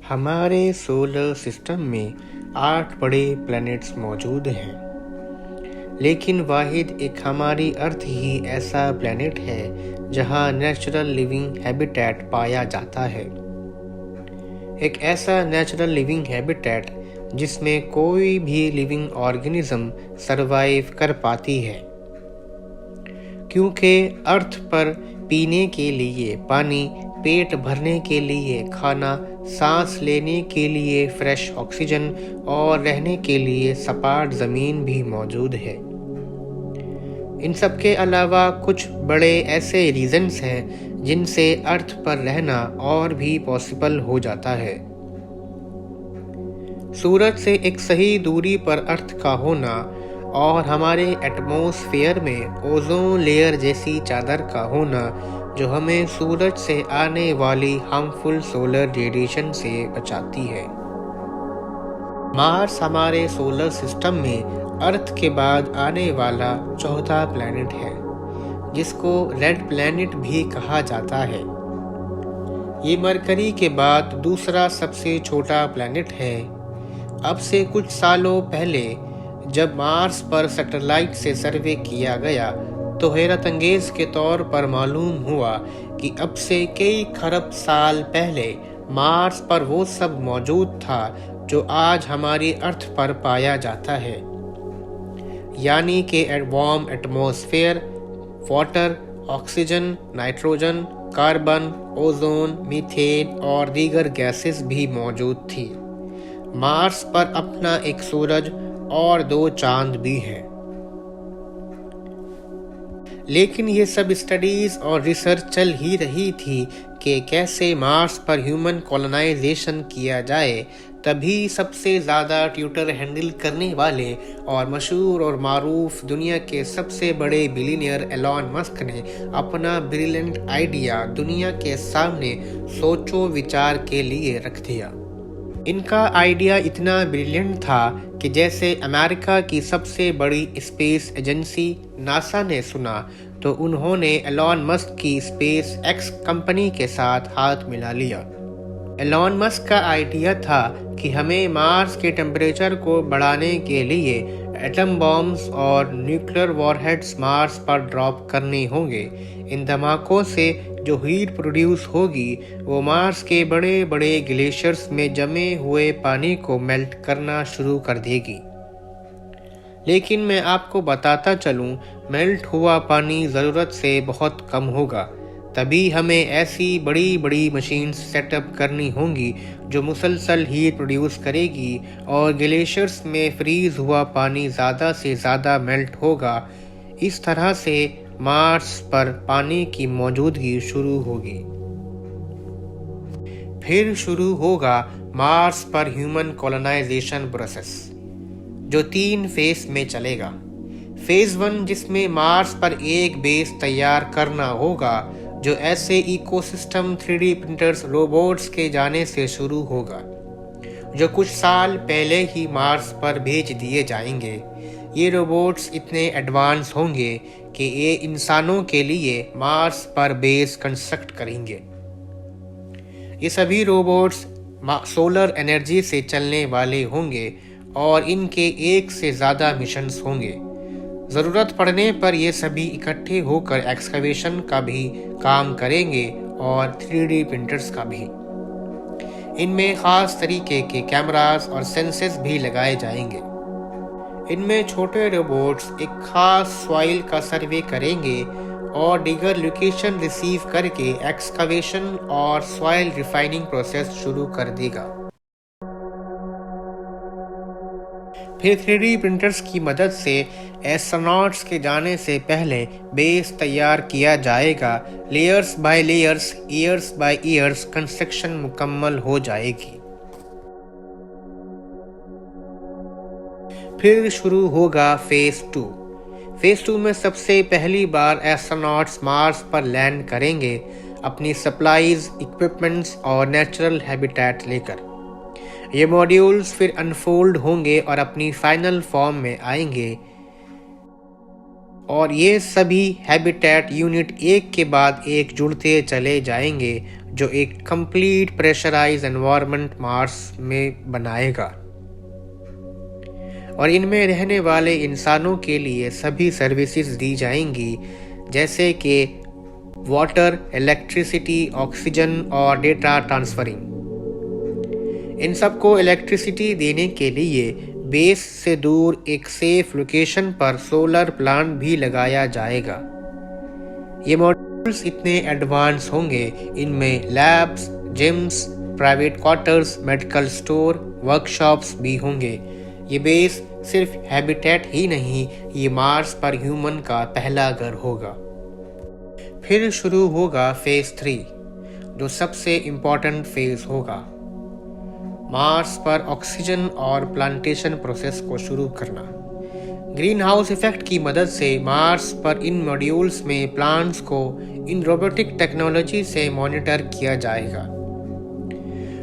हमारे solar system में 8 बड़े प्लैनेट्स मौजूद हैं, लेकिन वाहिद एक हमारी अर्थ ही ऐसा प्लैनेट है जहां नेचुरल लिविंग हैबिटेट पाया जाता है। एक ऐसा नेचुरल लिविंग हैबिटेट जिसमें कोई भी लिविंग ऑर्गेनिज्म सरवाइव कर पाती है, क्योंकि अर्थ पर पीने के लिए पानी, पेट भरने के लिए खाना, सांस लेने के लिए फ्रेश ऑक्सीजन और रहने के लिए सपाट ज़मीन भी मौजूद है। इन सब के अलावा कुछ बड़े ऐसे रीजंस हैं जिनसे अर्थ पर रहना और भी पॉसिबल हो जाता है। सूरज से एक सही दूरी पर अर्थ का होना और हमारे एटमॉस्फेयर में ओजोन लेयर जैसी चादर का होना जो हमें सूरज से आने वाली हार्मफुल सोलर रेडिएशन से बचाती है। मार्स हमारे सोलर सिस्टम में अर्थ के बाद आने वाला चौथा प्लैनेट है, जिसको रेड प्लैनेट भी कहा जाता है। ये मरकरी के बाद दूसरा सबसे छोटा प्लैनेट है। अब से कुछ सालों पहले जब मार्स पर सैटेलाइट से सर्वे किया गया तो हैरत अंगेज के तौर पर मालूम हुआ कि अब से कई खरब साल पहले मार्स पर वो सब मौजूद था जो आज हमारी अर्थ पर पाया जाता है, यानी कि warm atmosphere, water, oxygen, nitrogen, carbon, ozone, methane और दीगर गैसेस भी मौजूद थी। मार्स पर अपना एक सूरज और 2 चांद भी हैं। लेकिन ये सब स्टडीज और रिसर्च चल ही रही थी कि कैसे मार्स पर ह्यूमन कॉलोनाइजेशन किया जाए। तभी सबसे ज़्यादा ट्विटर हैंडल करने वाले और मशहूर और मारूफ दुनिया के सबसे बड़े बिलियनियर एलॉन मस्क ने अपना ब्रिलियंट आइडिया दुनिया के सामने सोचो विचार के लिए रख दिया। इनका आइडिया इतना ब्रिलियंट था कि जैसे अमेरिका की सबसे बड़ी स्पेस एजेंसी नासा ने सुना तो उन्होंने एलॉन मस्क की स्पेस एक्स कंपनी के साथ हाथ मिला लिया। एलॉन मस्क का आइडिया था कि हमें मार्स के टेम्परेचर को बढ़ाने के लिए एटम बॉम्ब्स और न्यूक्लियर वॉरहेड्स मार्स पर ड्रॉप करने होंगे। इन धमाकों से जो हीट प्रोड्यूस होगी वो मार्स के बड़े बड़े ग्लेशियर्स में जमे हुए पानी को मेल्ट करना शुरू कर देगी। लेकिन मैं आपको बताता चलूं, मेल्ट हुआ पानी ज़रूरत से बहुत कम होगा। तभी हमें ऐसी बड़ी बड़ी मशीन्स सेटअप करनी होंगी जो मुसलसल हीट प्रोड्यूस करेगी और ग्लेशियर्स में फ्रीज हुआ पानी ज़्यादा से ज़्यादा मेल्ट होगा। इस तरह से मार्स पर पानी की मौजूदगी शुरू होगी। फिर शुरू होगा मार्स पर ह्यूमन कॉलोनाइजेशन प्रोसेस, जो 3 फेज में चलेगा। फेज 1 जिसमें मार्स पर एक बेस तैयार करना होगा, जो ऐसे इकोसिस्टम 3D प्रिंटर्स रोबोट्स के जाने से शुरू होगा, जो कुछ साल पहले ही मार्स पर भेज दिए जाएंगे। ये रोबोट्स इतने एडवांस होंगे कि ये इंसानों के लिए मार्स पर बेस कंस्ट्रक्ट करेंगे। ये सभी रोबोट्स सोलर एनर्जी से चलने वाले होंगे और इनके एक से ज़्यादा मिशंस होंगे। ज़रूरत पड़ने पर ये सभी इकट्ठे होकर एक्सकवेशन का भी काम करेंगे और 3D प्रिंटर्स का भी। इनमें ख़ास तरीके के कैमरास और सेंसर्स भी लगाए जाएंगे। इनमें छोटे रोबोट्स एक खास सॉइल का सर्वे करेंगे और डिगर लोकेशन रिसीव करके एक्सकवेशन और सॉइल रिफाइनिंग प्रोसेस शुरू कर देगा। फिर 3D प्रिंटर्स की मदद से एस्ट्रोनॉट्स के जाने से पहले बेस तैयार किया जाएगा। Layers by layers, years bye years construction मुकम्मल हो जाएगी। फिर शुरू होगा फेज 2। फेज 2 में सबसे पहली बार एस्ट्रोनॉट्स मार्स पर लैंड करेंगे अपनी सप्लाईज, इक्विपमेंट्स और नेचुरल हैबिटेट लेकर। ये मॉड्यूल्स फिर अनफोल्ड होंगे और अपनी फाइनल फॉर्म में आएंगे और ये सभी हैबिटेट यूनिट एक के बाद एक जुड़ते चले जाएंगे, जो एक कंप्लीट प्रेशराइज एनवायरनमेंट मार्स में बनाएगा। और इनमें रहने वाले इंसानों के लिए सभी सर्विसेज दी जाएंगी, जैसे कि वाटर, इलेक्ट्रिसिटी, ऑक्सीजन और डेटा ट्रांसफरिंग। इन सबको इलेक्ट्रिसिटी देने के लिए बेस से दूर एक सेफ लोकेशन पर सोलर प्लांट भी लगाया जाएगा। ये मॉड्यूल्स इतने एडवांस होंगे, इनमें labs, gyms, private quarters, medical store, workshops भी होंगे। ये बेस सिर्फ हैबिटेट ही नहीं, ये मार्स पर ह्यूमन का पहला घर होगा। फिर शुरू होगा फेज 3, जो सबसे इम्पोर्टेंट फेज होगा। मार्स पर ऑक्सीजन और प्लांटेशन प्रोसेस को शुरू करना। ग्रीन हाउस इफेक्ट की मदद से मार्स पर इन मॉड्यूल्स में प्लांट्स को इन रोबोटिक टेक्नोलॉजी से मॉनिटर किया जाएगा।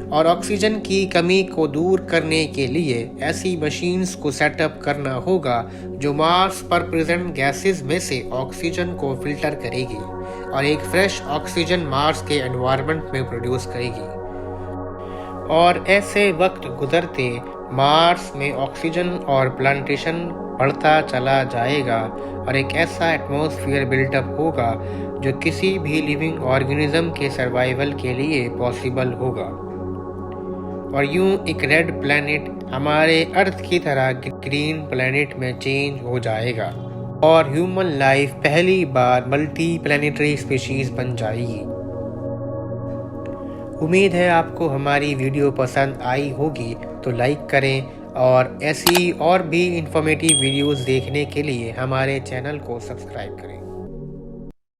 और ऑक्सीजन की कमी को दूर करने के लिए ऐसी मशीन्स को सेटअप करना होगा जो मार्स पर प्रेजेंट गैसेस में से ऑक्सीजन को फिल्टर करेगी और एक फ्रेश ऑक्सीजन मार्स के एनवायरनमेंट में प्रोड्यूस करेगी। और ऐसे वक्त गुजरते मार्स में ऑक्सीजन और प्लांटेशन बढ़ता चला जाएगा और एक ऐसा एटमॉस्फेयर बिल्टअप होगा जो किसी भी लिविंग ऑर्गेनिज्म के सर्वाइवल के लिए पॉसिबल होगा। और यूं एक रेड प्लैनेट हमारे अर्थ की तरह ग्रीन प्लैनेट में चेंज हो जाएगा और ह्यूमन लाइफ पहली बार मल्टी प्लैनेटरी स्पीशीज बन जाएगी। उम्मीद है आपको हमारी वीडियो पसंद आई होगी, तो लाइक करें और ऐसी और भी इंफॉर्मेटिव वीडियोस देखने के लिए हमारे चैनल को सब्सक्राइब करें।